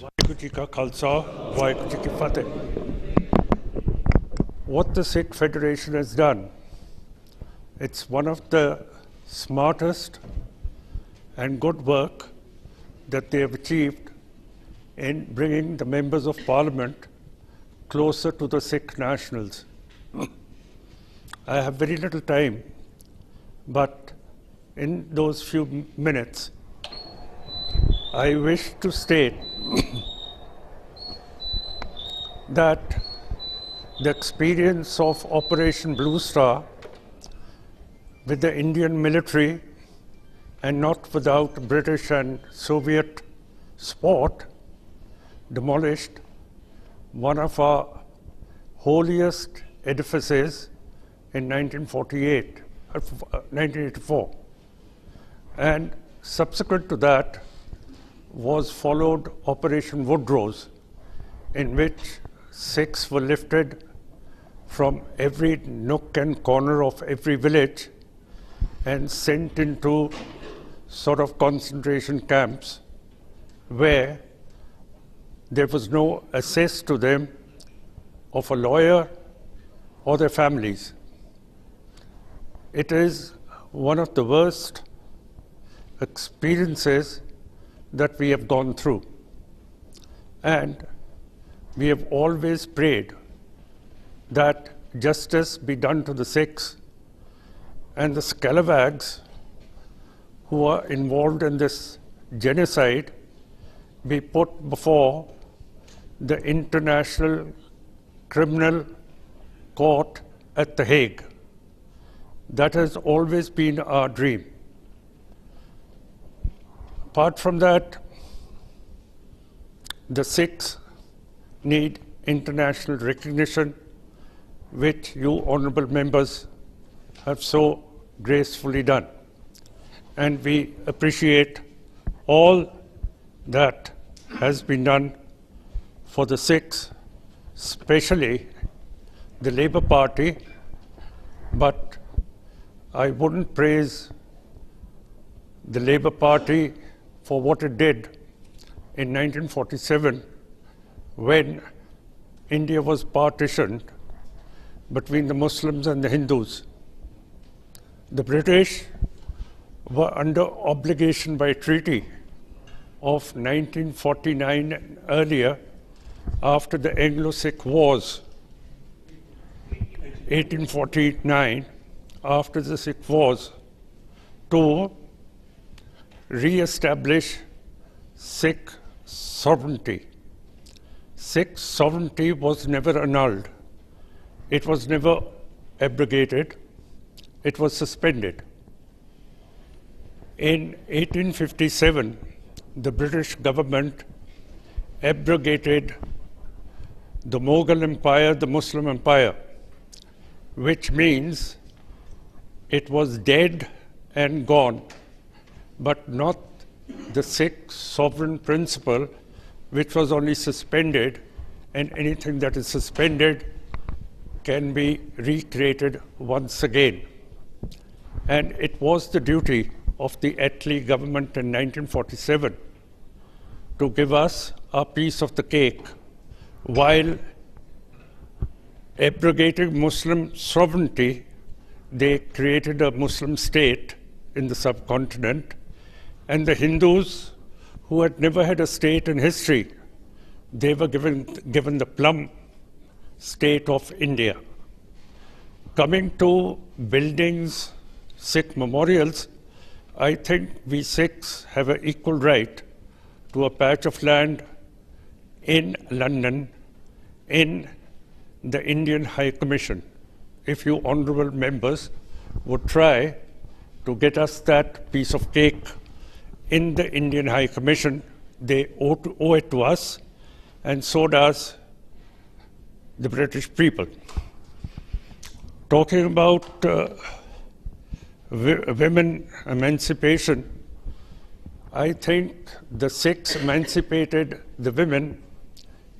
ਵਾਹਿਗੁਰੂ ਜੀ ਕਾ ਖਾਲਸਾ, ਵਾਹਿਗੁਰੂ ਜੀ ਕੀ ਫਤਿਹ. What the Sikh Federation has done, it's one of the smartest and good work that they have achieved in bringing the members of parliament closer to the Sikh nationals. I have very little time, but in those few minutes, I wish to state that the experience of Operation Blue Star with the Indian military, and not without British and Soviet support, demolished one of our holiest edifices in 1984. And subsequent to that was followed Operation Woodrose, in which Sikhs were lifted from every nook and corner of every village and sent into sort of concentration camps where there was no access to them of a lawyer or their families. It is one of the worst experiences that we have gone through. And we have always prayed that justice be done to the Sikhs, and the scalawags who are involved in this genocide be put before the International Criminal Court at The Hague. That has always been our dream. Apart from that, the Sikhs need international recognition, which you honorable members have so gracefully done. And we appreciate all that has been done for the Sikhs, especially the Labour Party, but I wouldn't praise the Labour Party for what it did in 1947 when India was partitioned between the Muslims and the Hindus. The British were under obligation by treaty of 1949 and earlier, after the Anglo-Sikh Wars, 1849, after the Sikh Wars, to re-establish Sikh sovereignty. Sikh sovereignty was never annulled. It was never abrogated. It was suspended. In 1857, the British government abrogated the Mughal Empire, the Muslim Empire, which means it was dead and gone, but not the Sikh sovereign principle, which was only suspended, and anything that is suspended can be recreated once again. And it was the duty of the Attlee government in 1947 to give us a piece of the cake while abrogating Muslim sovereignty. They created a Muslim state in the subcontinent, and the Hindus, who had never had a state in history, they were given the plum state of India. Coming to buildings, Sikh memorials, I think we Sikhs have an equal right to a patch of land in London, in the Indian High Commission. If you honorable members would try to get us that piece of cake in the Indian High Commission, they owe it to us, and so does the British people. Talking about women emancipation, I think the Sikhs emancipated the women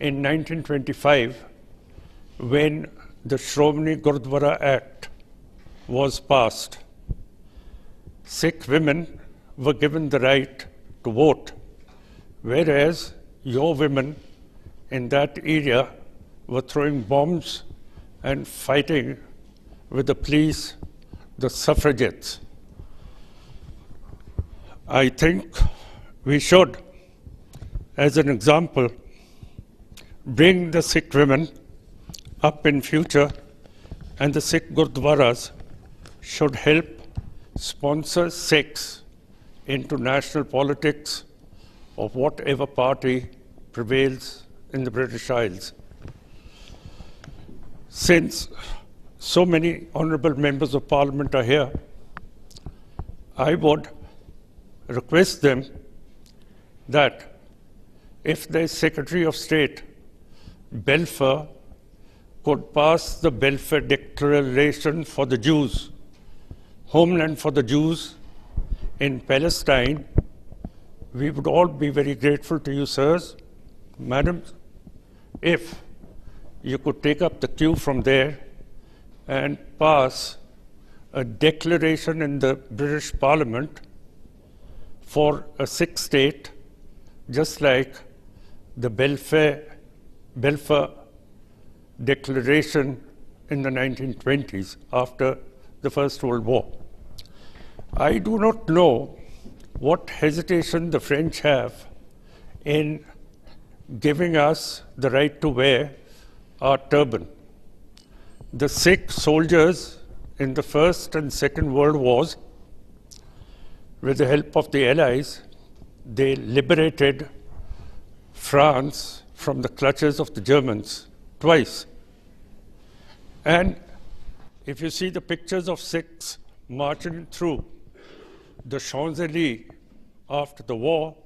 in 1925 when the Shromani Gurdwara Act was passed. Sikh women were given the right to vote, whereas your women in that area were throwing bombs and fighting with the police, the suffragettes. I think we should, as an example, bring the Sikh women up in future, and the Sikh Gurdwaras should help sponsor Sikhs into national politics of whatever party prevails in the British Isles. Since so many honourable members of Parliament are here, I would request them that if the Secretary of State, Belfer, could pass the Belfer Declaration for the Jews, homeland for the Jews in Palestine, we would all be very grateful to you, sirs, madams, if you could take up the cue from there and pass a declaration in the British Parliament for a Sikh state, just like the Belfer Declaration in the 1920s after the First World War. I do not know what hesitation the French have in giving us the right to wear our turban. The Sikh soldiers in the First and Second World Wars, with the help of the Allies, they liberated France from the clutches of the Germans twice. And if you see the pictures of Sikhs marching through the Champs-Élysées after the war,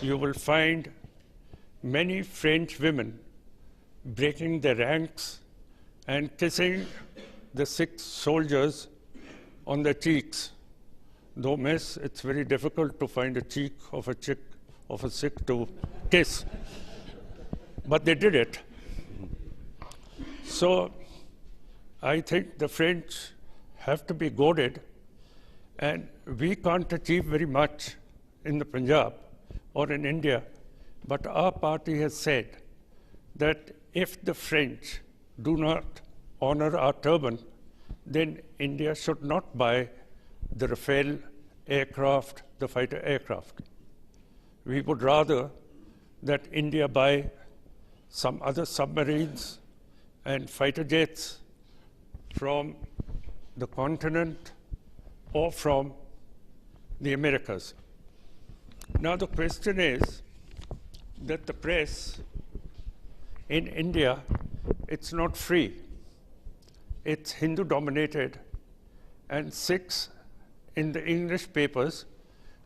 you will find many French women breaking their ranks and kissing the Sikh soldiers on their cheeks. Though, miss, it's very difficult to find a cheek of a Sikh to kiss. But they did it. So I think the French have to be goaded, and we can't achieve very much in the Punjab or in India, but our party has said that if the French do not honor our turban, then India should not buy the Rafale aircraft, the fighter aircraft. We would rather that India buy some other submarines and fighter jets from the continent or from the Americas. Now the question is that the press in India, it's not free. It's Hindu dominated, and Sikhs in the English papers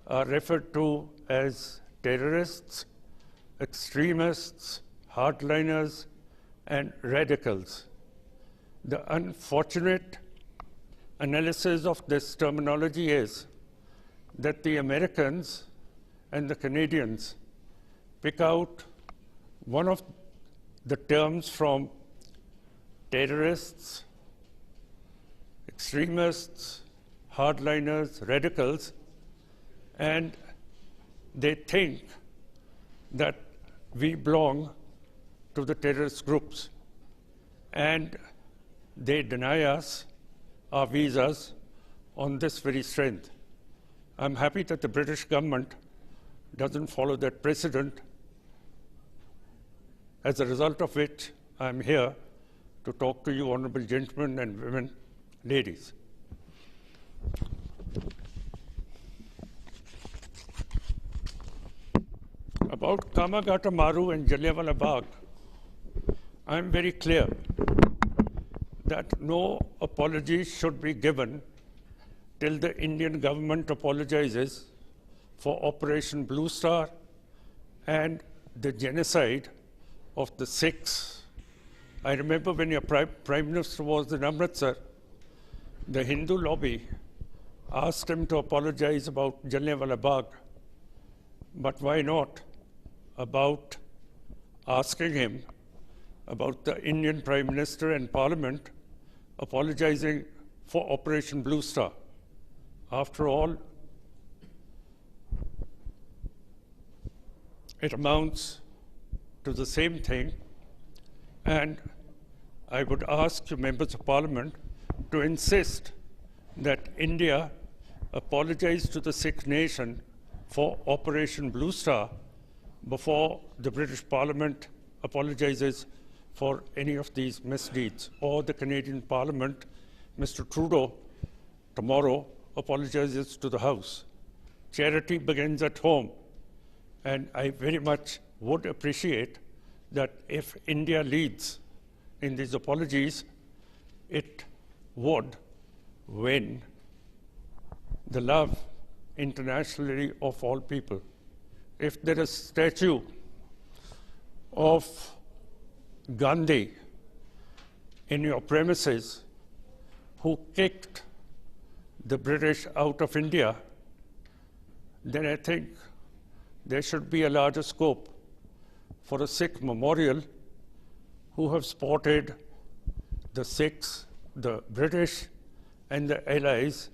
are referred to as terrorists, extremists, hardliners, and radicals. The unfortunate analysis of this terminology is that the Americans and the Canadians pick out one of the terms from terrorists, extremists, hardliners, radicals, and they think that we belong to the terrorist groups, and they deny us our visas on this very strength. I'm happy that the British government doesn't follow that precedent, as a result of which I'm here to talk to you, honorable gentlemen and women, ladies. About Kamagata Maru and Jallianwala Bagh, I'm very clear that no apology should be given till the Indian government apologizes for Operation Blue Star and the genocide of the Sikhs. I remember when your Prime Minister was in Amritsar, the Hindu lobby asked him to apologize about Jallianwala Bagh, but why not about asking him about the Indian Prime Minister and Parliament apologizing for Operation Blue Star? After all, it amounts to the same thing, and I would ask you members of parliament to insist that India apologize to the Sikh nation for Operation Blue Star before the British Parliament apologizes for any of these misdeeds, or the Canadian Parliament, Mr. Trudeau, tomorrow apologizes to the House. Charity begins at home, and I very much would appreciate that if India leads in these apologies, it would win the love internationally of all people. If there is a statue of Gandhi in your premises who kicked the British out of India, then I think there should be a larger scope for a Sikh memorial who have supported the Sikhs, the British, and the Allies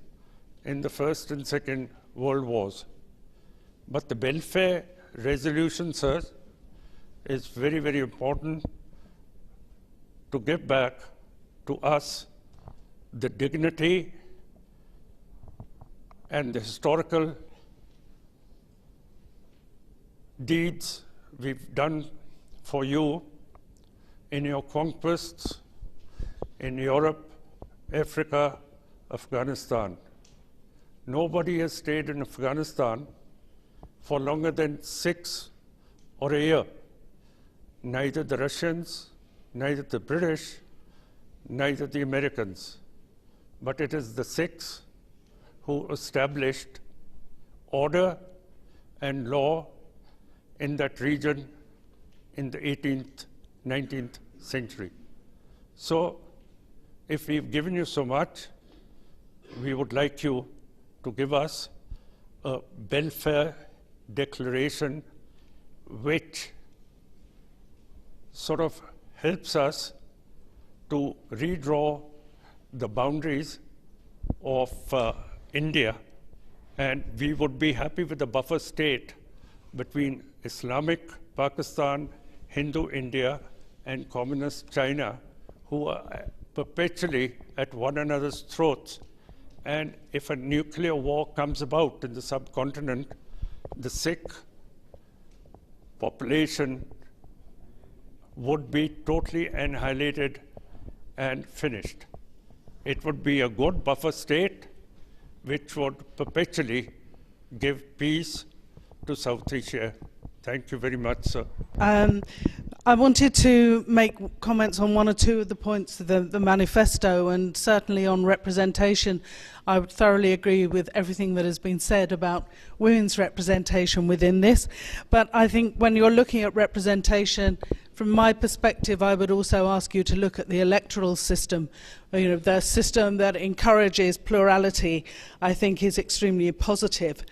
in the First and Second World Wars. But the welfare resolution, sir, is very, very important to give back to us the dignity and the historical deeds we've done for you in your conquests in Europe, Africa, Afghanistan. Nobody has stayed in Afghanistan for longer than 6 or a year. Neither the Russians, neither the British, neither the Americans. But it is the Sikhs who established order and law in that region in the 18th, 19th century. So, if we've given you so much, we would like you to give us a welfare declaration which sort of helps us to redraw the boundaries of India, and we would be happy with a buffer state between Islamic Pakistan, Hindu India, and Communist China, who are perpetually at one another's throats. And if a nuclear war comes about in the subcontinent, the Sikh population would be totally annihilated and finished. It would be a good buffer state which would perpetually give peace to South Asia. Thank you very much, sir. I wanted to make comments on one or two of the points of the manifesto, and certainly on representation. I would thoroughly agree with everything that has been said about women's representation within this. But I think when you're looking at representation, from my perspective, I would also ask you to look at the electoral system. You know, the system that encourages plurality, I think, is extremely positive.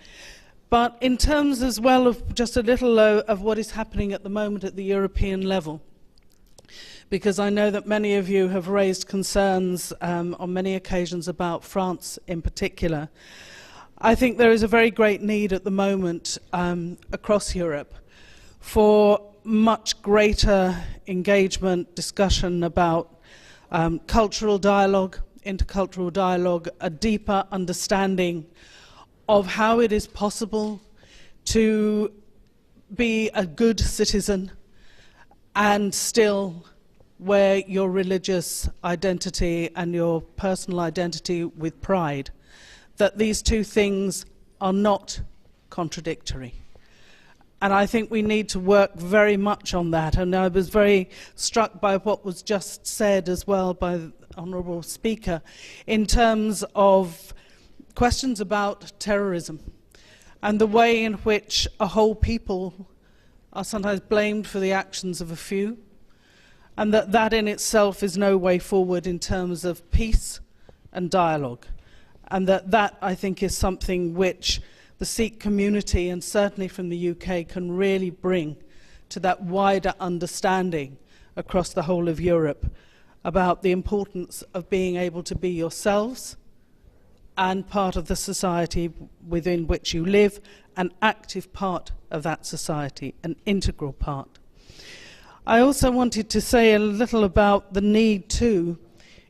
But in terms as well of just a little of what is happening at the moment at the European level, because I know that many of you have raised concerns on many occasions about France in particular, I think there is a very great need at the moment across Europe for much greater engagement, discussion about cultural dialogue, intercultural dialogue, a deeper understanding of how it is possible to be a good citizen and still wear your religious identity and your personal identity with pride. That these two things are not contradictory. And I think we need to work very much on that. And I was very struck by what was just said as well by the Honourable Speaker in terms of questions about terrorism and the way in which a whole people are sometimes blamed for the actions of a few, and that in itself is no way forward in terms of peace and dialogue. And that I think is something which the Sikh community, and certainly from the UK, can really bring to that wider understanding across the whole of Europe about the importance of being able to be yourselves and part of the society within which you live, an active part of that society, an integral part. I also wanted to say a little about the need too,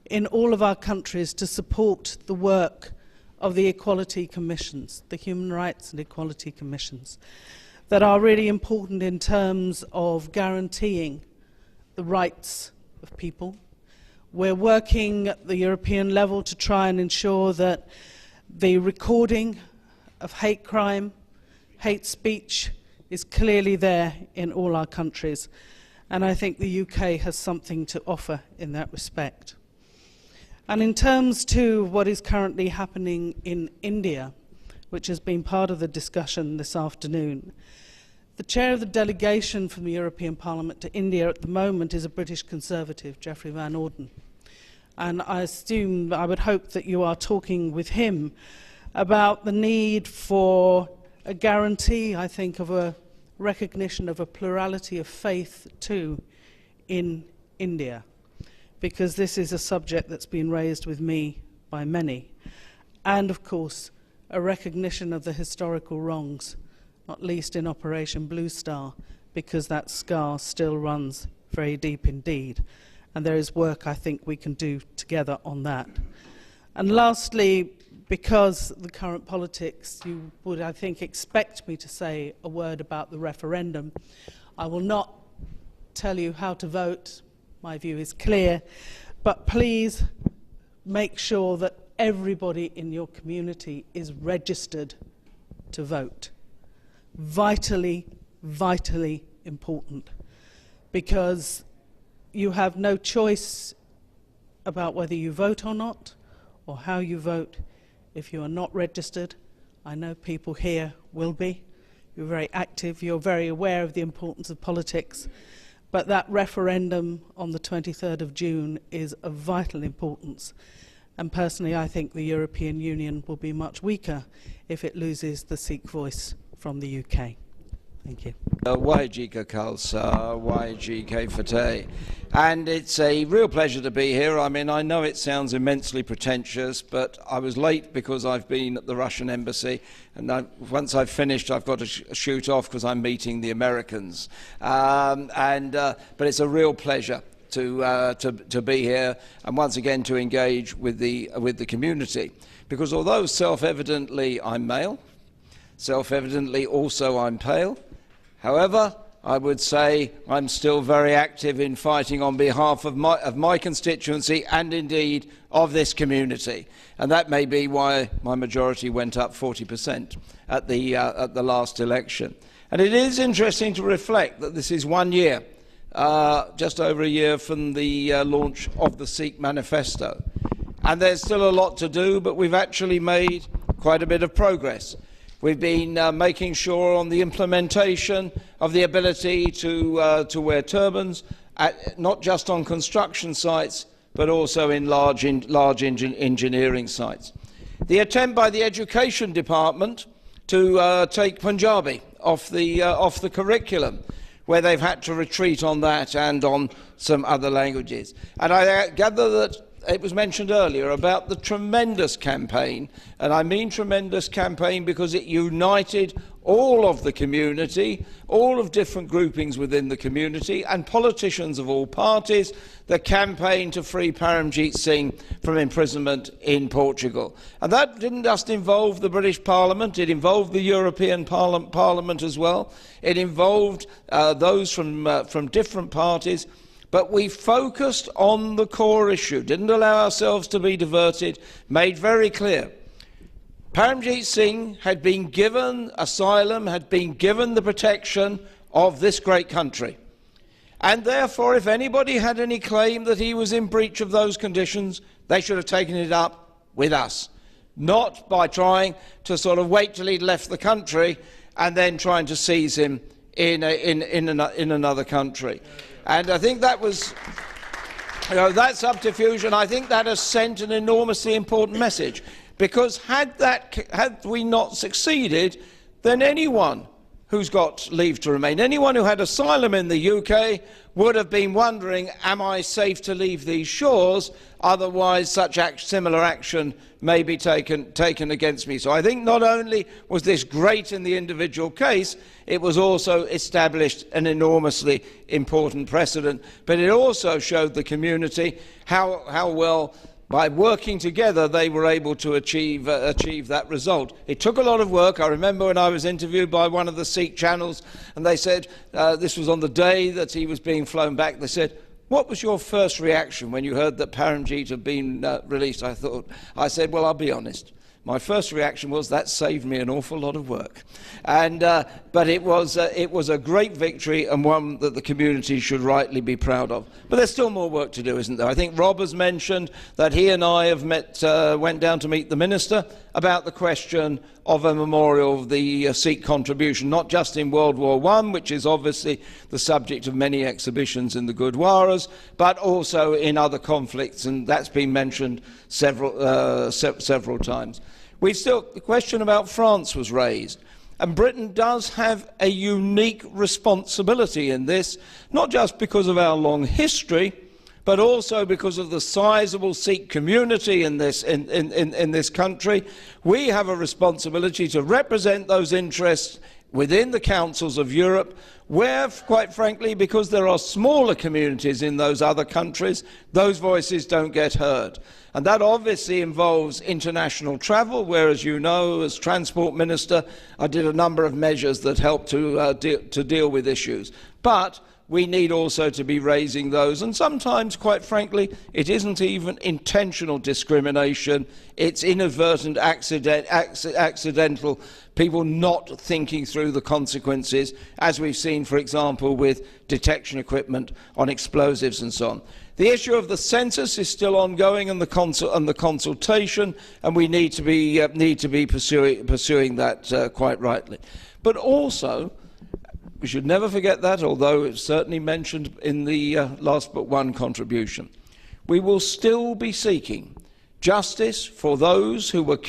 in all of our countries, to support the work of the equality commissions, the human rights and equality commissions, that are really important in terms of guaranteeing the rights of people. We're working at the European level to try and ensure that the recording of hate crime, hate speech, is clearly there in all our countries. And I think the UK has something to offer in that respect. And in terms to what is currently happening in India, which has been part of the discussion this afternoon, the chair of the delegation from the European Parliament to India at the moment is a British Conservative, Geoffrey Van Orden. And I would hope that you are talking with him about the need for a guarantee, I think, of a recognition of a plurality of faith too in India, because this is a subject that's been raised with me by many. And of course, a recognition of the historical wrongs, not least in Operation Blue Star, because that scar still runs very deep indeed. And there is work I think we can do together on that. And lastly, because the current politics, you would, I think, expect me to say a word about the referendum. I will not tell you how to vote. My view is clear. But please make sure that everybody in your community is registered to vote. Vitally, vitally important. Because you have no choice about whether you vote or not, or how you vote, if you are not registered. I know people here will be. You're very active, you're very aware of the importance of politics, but that referendum on the 23rd of June is of vital importance. And personally, I think the European Union will be much weaker if it loses the Sikh voice from the UK. Thank you. YGK Khalsa, YGK Fateh. And it's a real pleasure to be here. I mean, I know it sounds immensely pretentious, but I was late because I've been at the Russian embassy, and once I've finished, I've got to shoot off because I'm meeting the Americans. But it's a real pleasure to be here and once again to engage with the community. Because although self-evidently I'm male, self-evidently also I'm pale, however, I would say I'm still very active in fighting on behalf of my constituency and indeed of this community. And that may be why my majority went up 40% at the last election. And it is interesting to reflect that this is 1 year, just over a year from the launch of the Sikh Manifesto. And there's still a lot to do, but we've actually made quite a bit of progress. We've been making sure on the implementation of the ability to wear turbans, not just on construction sites, but also in large engineering sites. The attempt by the Education Department to take Punjabi off the curriculum, where they've had to retreat on that and on some other languages. And I gather that it was mentioned earlier about the tremendous campaign, and I mean tremendous campaign because it united all of the community, all of different groupings within the community, and politicians of all parties, the campaign to free Simranjit Singh from imprisonment in Portugal. And that didn't just involve the British Parliament, it involved the European Parliament as well. It involved those from different parties. But we focused on the core issue, didn't allow ourselves to be diverted, made very clear. Simranjit Singh had been given asylum, had been given the protection of this great country. And therefore, if anybody had any claim that he was in breach of those conditions, they should have taken it up with us, not by trying to sort of wait till he'd left the country and then trying to seize him in another country. And I think that was, that subterfuge, and I think that has sent an enormously important message. Because had we not succeeded, then anyone who's got leave to remain. Anyone who had asylum in the UK would have been wondering, am I safe to leave these shores? Otherwise, such similar action may be taken against me. So I think not only was this great in the individual case, it was also established an enormously important precedent. But it also showed the community how well, by working together, they were able to achieve that result. It took a lot of work. I remember when I was interviewed by one of the Sikh channels, and they said, this was on the day that he was being flown back, they said, what was your first reaction when you heard that Paramjit had been released? I said, well, I'll be honest. My first reaction was that saved me an awful lot of work. But it was a great victory, and one that the community should rightly be proud of. But there's still more work to do, isn't there? I think Rob has mentioned that he and I have went down to meet the Minister about the question of a memorial of the Sikh contribution, not just in World War I, which is obviously the subject of many exhibitions in the Gurdwaras, but also in other conflicts, and that's been mentioned several times. The question about France was raised, and Britain does have a unique responsibility in this, not just because of our long history, but also because of the sizable Sikh community in this country. We have a responsibility to represent those interests within the councils of Europe, where, quite frankly, because there are smaller communities in those other countries, those voices don't get heard. And that obviously involves international travel, where, as you know, as Transport Minister, I did a number of measures that helped to deal with issues. But we need also to be raising those, and sometimes, quite frankly, it isn't even intentional discrimination, it's inadvertent, accidental, people not thinking through the consequences, as we've seen, for example, with detection equipment on explosives and so on. The issue of the census is still ongoing, and the consultation, and we need to be pursuing that quite rightly. But also, we should never forget that, although it's certainly mentioned in the last but one contribution. We will still be seeking justice for those who were killed